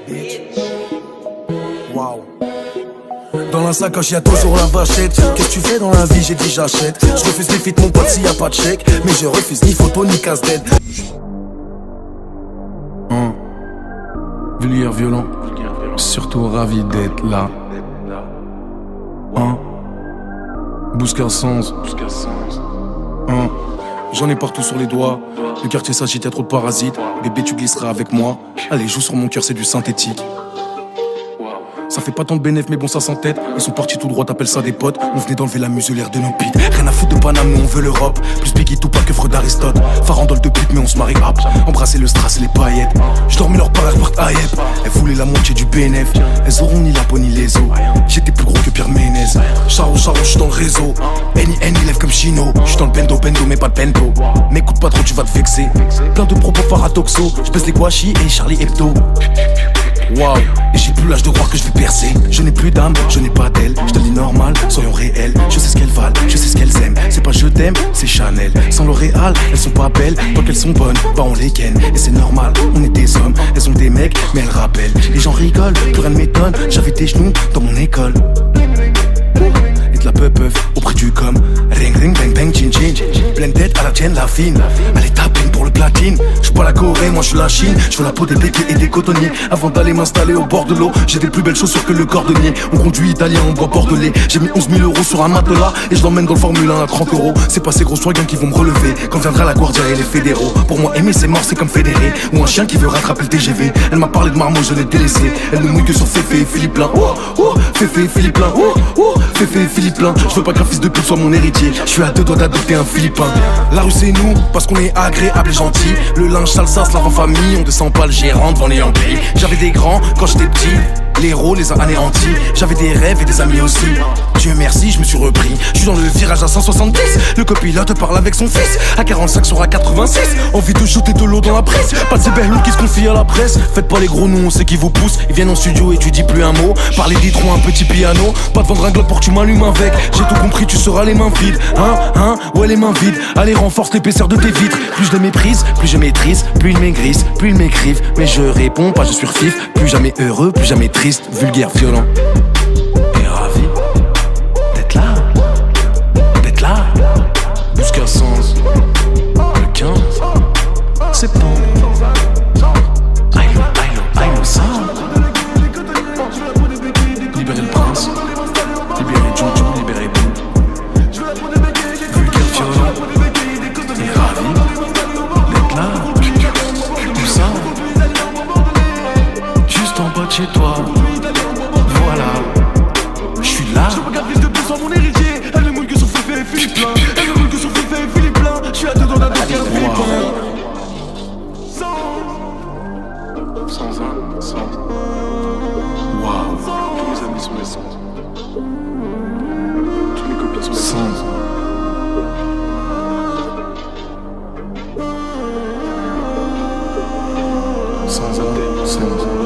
bitch. Waouh. Dans la sacoche y'a toujours la vachette. Qu'est-ce que tu fais dans la vie? J'ai dit j'achète. Je refuse les feats mon pote s'il y a pas de chèque. Mais je refuse ni photo ni casse-tête. Vulgaire violent. Surtout ravi d'être là. Bouscar Sans. J'en ai partout sur les doigts. Le quartier s'agite, y'a trop de parasites. Bébé tu glisseras avec moi. Allez joue sur mon cœur, c'est du synthétique. Ça fait pas tant de bénéf mais bon ça s'entête. Ils sont partis tout droit, t'appelles ça des potes. On venait d'enlever la muselière de nos pites. Rien à foutre de Paname, nous on veut l'Europe. Plus Biggie tout pas que Freud d'Aristote. Farandole de pute mais on se marie hop. Embrasser le strass et les paillettes. J'dormais leur part, elles repartent à Yep. Elles voulaient la moitié du BNF. Elles auront ni la peau ni les os. J'étais plus gros que Pierre Ménez. Charo, j'suis dans le réseau. N lève comme Chino. J'suis dans le bendo mais pas de bento. M'écoute pas trop, tu vas te vexer. Plein de propos paradoxaux. J'pèse les Guachi et Charlie Hebdo. Waouh, et j'ai plus l'âge de croire que je vais percer. Je n'ai plus d'âme, je n'ai pas d'aile. Je te dis normal, soyons réels. Je sais ce qu'elles valent, je sais ce qu'elles aiment. C'est pas je t'aime, c'est Chanel. Sans L'Oréal, elles sont pas belles. Tant qu'elles sont bonnes, bah on les ken. Et c'est normal, on est des hommes. Elles ont des mecs, mais elles rappellent. Les gens rigolent, plus rien ne m'étonne. J'avais des genoux dans mon école. Et de la puff auprès du com. Ring ring bang bang chin chin. Pleine tête à la tienne, la fine. Allez tapine pour le platine. J'suis pas la Corée, moi j'suis la Chine. J'veux la peau des béquets et des cotonniers. Avant d'aller m'installer au bord de l'eau, j'ai des plus belles chaussures que le cordonnier. On conduit italien, on boit bordelais. J'ai mis 11 000 euros sur un matelas. Et je l'emmène dans le Formule 1 à 30 euros. C'est pas ces gros soignants qui vont me relever. Quand viendra la Guardia et les fédéraux. Pour moi aimer c'est mort, c'est comme fédéré. Ou un chien qui veut rattraper le TGV. Elle m'a parlé de marmot, je l'ai délaissé. Elle ne mouille que sur Féfé et Philippe Lain. Féfé et Philippe Lain. Féfé et Philippe Lain. Je veux pas qu'un fils de pute soit mon héritier. Je suis à 2 doigts d'adopter un Philippin. La rue c'est nous, parce qu'on est agréable et gentil. Le linge sale ça se lave en famille. On descend pas le gérant devant les Yankees. J'avais des grands quand j'étais petit. Les héros les a anéantis. J'avais des rêves et des amis aussi. Dieu merci, je me suis repris. Je suis dans le virage à 170. Le copilote parle avec son fils. À 45 sur à 86. Envie de jeter de l'eau dans la presse. Pas de ces belles qui se confient à la presse. Faites pas les gros noms, on sait qui vous pousse. Ils viennent en studio et tu dis plus un mot. Parler d'hydro, un petit piano. Pas de vendre un globe pour que tu m'allumes avec. J'ai tout compris, tu seras les mains vides. Ouais les mains vides. Allez renforce l'épaisseur de tes vitres. Plus je les méprise, plus je maîtrise. Plus ils maigrissent, plus ils m'écrivent. Mais je réponds pas, je suis refif. Plus jamais heureux, plus jamais triste. Vulgaire, violent. Et ravi d'être là. D'être là. Bouscar Sans. Le 15 septembre. I know ça. Libérer le prince. Libérer Jojo, libérer tout. Vulgaire, violent. Et ravi d'être là. Tout ça. Juste en bas de chez toi. Voilà, je suis là. Je regarde plus de plus sur mon héritier. Elle ne mouille que sur Féfé et Philippe Lain. Elle ne mouille que sur Féfé et Philippe Lain. Je suis à 2 doigts d'adopter un Philippin. Sans un, sans. Waouh. Tous mes amis sont les sans. Tous mes copines sont les sans. Sans un, sans.